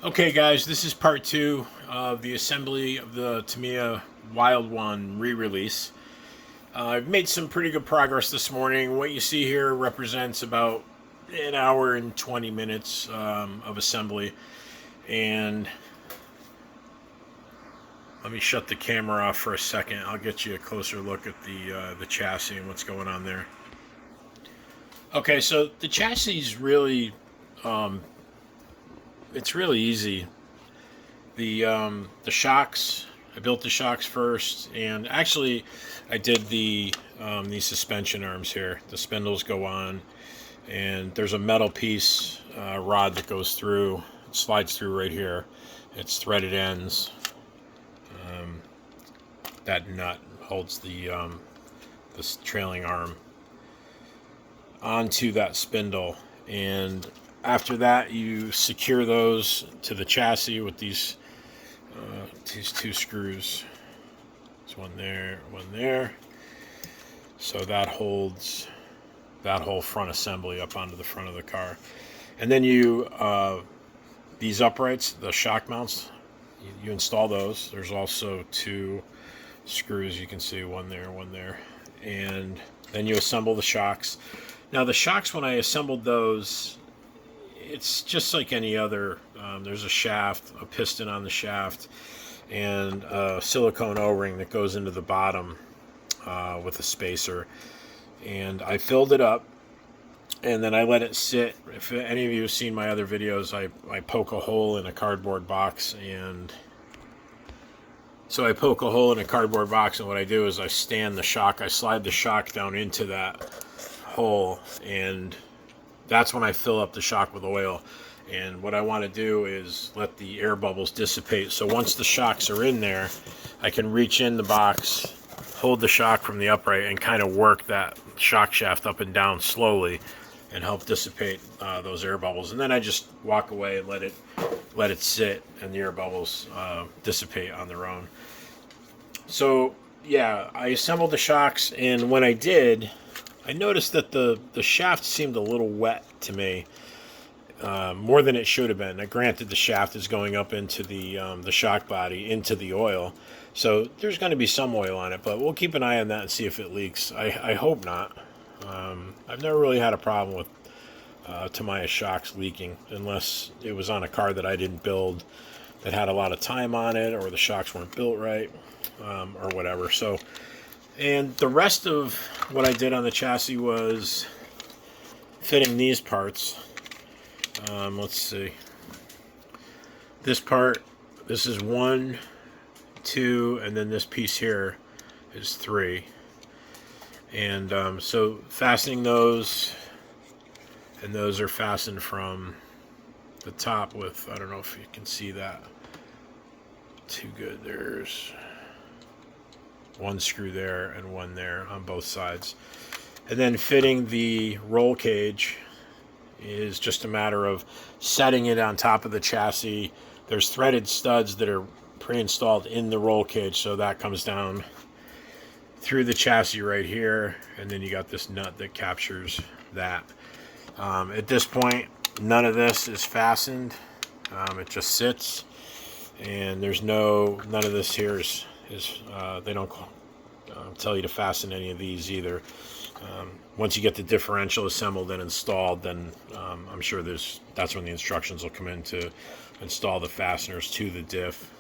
Okay, guys, this is part two of the assembly of the Tamiya Wild One re-release. I've made some pretty good progress this morning. What you see here represents about an hour and 20 minutes of assembly. And let me shut the camera off for a second. I'll get you a closer look at the chassis and what's going on there. Okay, so the chassis is really, it's really easy. The shocks, I built the shocks first, and actually I did these suspension arms here. The spindles go on, and there's a metal piece rod that goes through. It slides through right here. It's threaded ends. That nut holds this trailing arm onto that spindle, and after that you secure those to the chassis with these two screws. There's one there. So that holds that whole front assembly up onto the front of the car. And then these uprights, the shock mounts, you install those. There's also two screws, you can see one there. And then you assemble the shocks. Now the shocks, when I assembled those, it's just like any other. There's a shaft, a piston on the shaft, and a silicone O-ring that goes into the bottom with a spacer. And I filled it up, and then I let it sit. If any of you have seen my other videos, I poke a hole in a cardboard box, and so I poke a hole in a cardboard box, and what I do is I stand the shock, I slide the shock down into that hole, and that's when I fill up the shock with oil. And what I want to do is let the air bubbles dissipate. So once the shocks are in there, I can reach in the box, hold the shock from the upright, and kind of work that shock shaft up and down slowly and help dissipate those air bubbles. And then I just walk away and let it sit, and the air bubbles dissipate on their own. So yeah, I assembled the shocks, and when I did, I noticed that the shaft seemed a little wet to me, more than it should have been. Now, granted, the shaft is going up into the shock body, into the oil, so there's going to be some oil on it, but we'll keep an eye on that and see if it leaks. I hope not. I've never really had a problem with Tamiya shocks leaking, unless it was on a car that I didn't build, that had a lot of time on it, or the shocks weren't built right, or whatever. So, and the rest of what I did on the chassis was fitting these parts. Let's see. This part, this is 1, 2, and then this piece here is 3. And so fastening those, and those are fastened from the top with, I don't know if you can see that too good. There's one screw there and one there on both sides. And then fitting the roll cage is just a matter of setting it on top of the chassis. There's threaded studs that are pre-installed in the roll cage, so that comes down through the chassis right here, and then you got this nut that captures that. At this point, none of this is fastened. It just sits, and there's none of this here is they don't tell you to fasten any of these either. Once you get the differential assembled and installed, then I'm sure that's when the instructions will come in to install the fasteners to the diff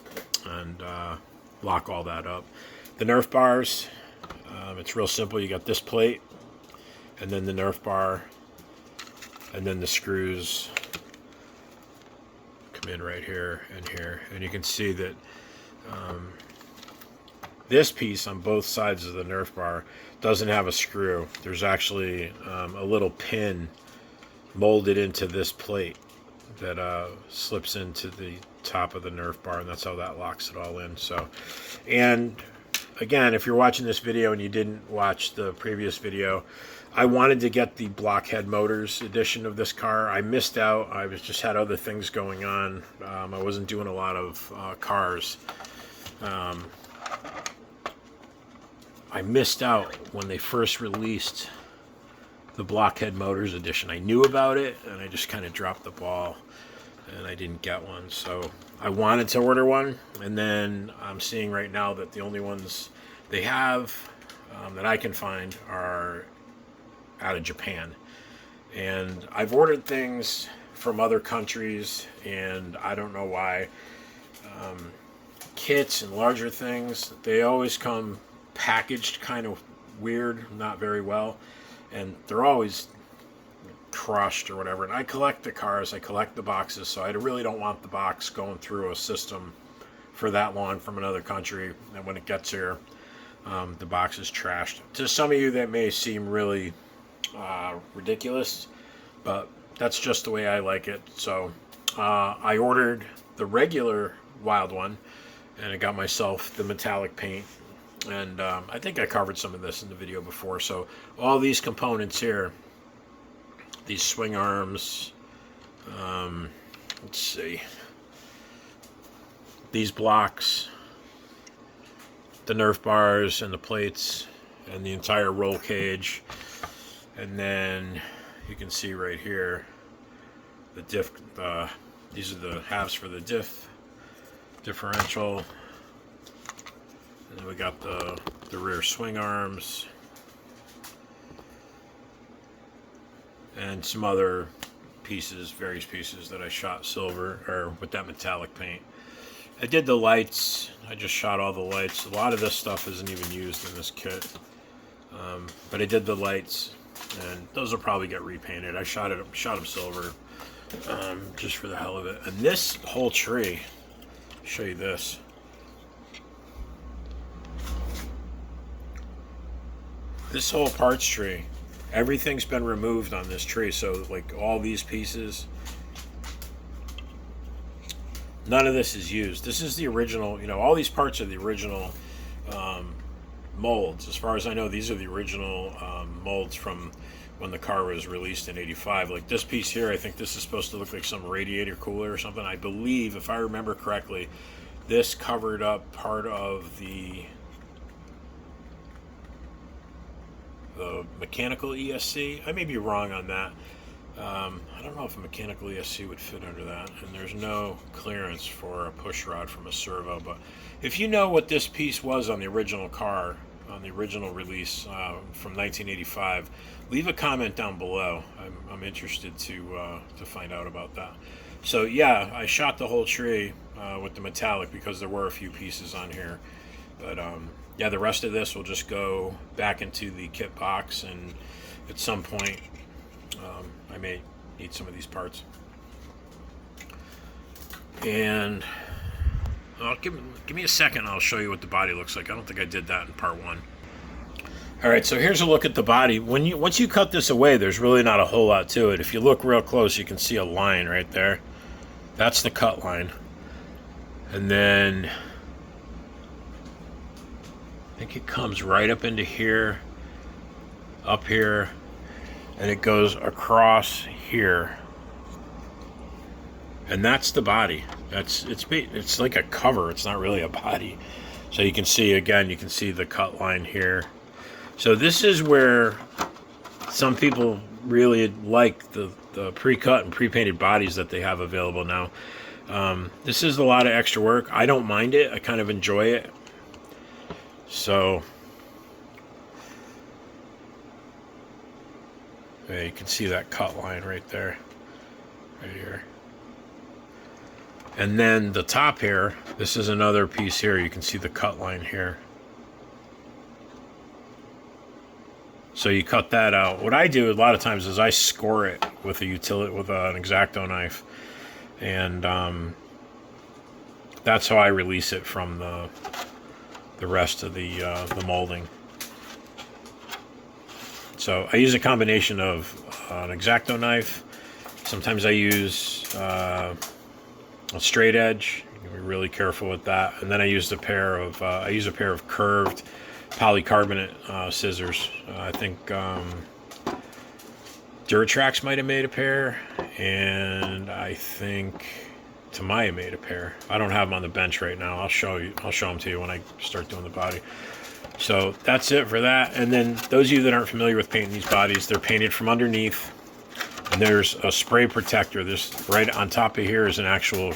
and lock all that up. The Nerf bars, it's real simple. You got this plate, and then the Nerf bar, and then the screws come in right here and here. And you can see that this piece on both sides of the Nerf bar doesn't have a screw. There's actually a little pin molded into this plate that slips into the top of the Nerf bar, and that's how that locks it all in. So, and again, if you're watching this video and you didn't watch the previous video, I wanted to get the blockhead motors edition of this car. I missed out. I just had other things going on. I wasn't doing a lot of cars. I missed out when they first released the blockhead motors edition. I knew about it, and I just kind of dropped the ball. And I didn't get one. So I wanted to order one, and then I'm seeing right now that the only ones they have that I can find are out of Japan. And I've ordered things from other countries, and I don't know why. Kits and larger things, they always come packaged kind of weird, not very well, and they're always crushed or whatever. And I collect the cars, I collect the boxes, so I really don't want the box going through a system for that long from another country, and when it gets here, the box is trashed. To some of you, that may seem really ridiculous, but that's just the way I like it. So I ordered the regular Wild One, and I got myself the metallic paint, and I think I covered some of this in the video before. So all these components here, these swing arms, let's see, these blocks, the Nerf bars and the plates and the entire roll cage, and then you can see right here the diff, these are the halves for the differential, and then we got the rear swing arms and some other pieces, various pieces that I shot silver or with that metallic paint. I did the lights, I just shot all the lights. A lot of this stuff isn't even used in this kit, but I did the lights, and those will probably get repainted. I shot them silver just for the hell of it. And this whole tree, I'll show you this. This whole parts tree, everything's been removed on this tree. So like all these pieces, none of this is used. This is the original, all these parts are the original molds. As far as I know, these are the original molds from when the car was released in '85. Like this piece here, I think this is supposed to look like some radiator cooler or something. I believe, if I remember correctly, this covered up part of the mechanical ESC. I may be wrong on that. I don't know if a mechanical ESC would fit under that, and there's no clearance for a push rod from a servo. But if you know what this piece was on the original car, on the original release from 1985, leave a comment down below. I'm interested to find out about that. So yeah, I shot the whole tree with the metallic because there were a few pieces on here, but yeah, the rest of this will just go back into the kit box, and at some point I may need some of these parts. And give me a second, I'll show you what the body looks like. I don't think I did that in part one. All right, so here's a look at the body. Once you cut this away, there's really not a whole lot to it. If you look real close, you can see a line right there. That's the cut line. And then I think it comes right up into here, up here, and it goes across here. And that's the body. It's like a cover. It's not really a body. So you can see, again, you can see the cut line here. So this is where some people really like the pre-cut and pre-painted bodies that they have available now. This is a lot of extra work. I don't mind it. I kind of enjoy it. So yeah, you can see that cut line right there, right here. And then the top here, this is another piece here. You can see the cut line here. So you cut that out. What I do a lot of times is I score it with an X-Acto knife, and that's how I release it from the rest of the molding. So I use a combination of an X-Acto knife. Sometimes I use a straight edge. You can be really careful with that. And then I use a pair of curved polycarbonate scissors. I think Duratrax might have made a pair, and I think Tamiya made a pair. I don't have them on the bench right now. I'll show them to you when I start doing the body. So that's it for that. And then those of you that aren't familiar with painting these bodies, they're painted from underneath. And there's a spray protector. This right on top of here is an actual,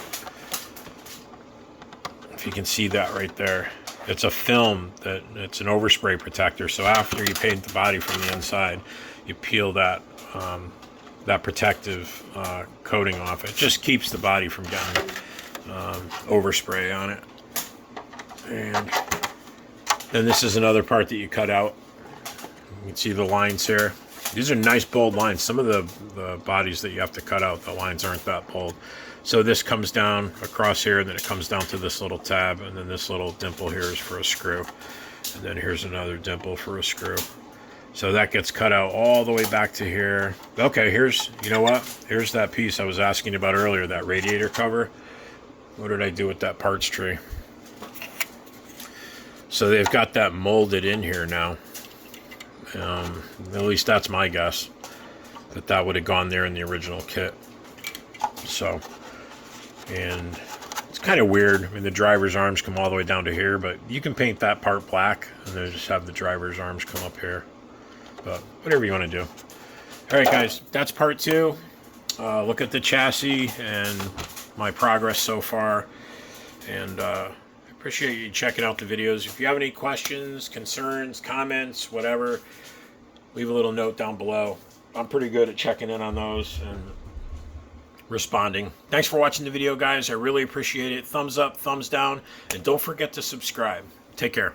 if you can see that right there, it's a film that it's an overspray protector. So after you paint the body from the inside, you peel that that protective coating off. It just keeps the body from getting overspray on it. And then this is another part that you cut out. You can see the lines here. These are nice bold lines. Some of the bodies that you have to cut out, the lines aren't that bold. So this comes down across here, and then it comes down to this little tab, and then this little dimple here is for a screw. And then here's another dimple for a screw. So that gets cut out all the way back to here. Okay, here's, you know what? Here's that piece I was asking about earlier, that radiator cover. What did I do with that parts tree? So they've got that molded in here now. At least that's my guess, that would have gone there in the original kit. So, and it's kind of weird. I mean, the driver's arms come all the way down to here, but you can paint that part black and then just have the driver's arms come up here. But whatever you want to do. All right, guys, that's part 2. Look at the chassis and my progress so far. And appreciate you checking out the videos. If you have any questions, concerns, comments, whatever, leave a little note down below. I'm pretty good at checking in on those and responding. Thanks for watching the video, guys. I really appreciate it. Thumbs up, thumbs down, and don't forget to subscribe. Take care.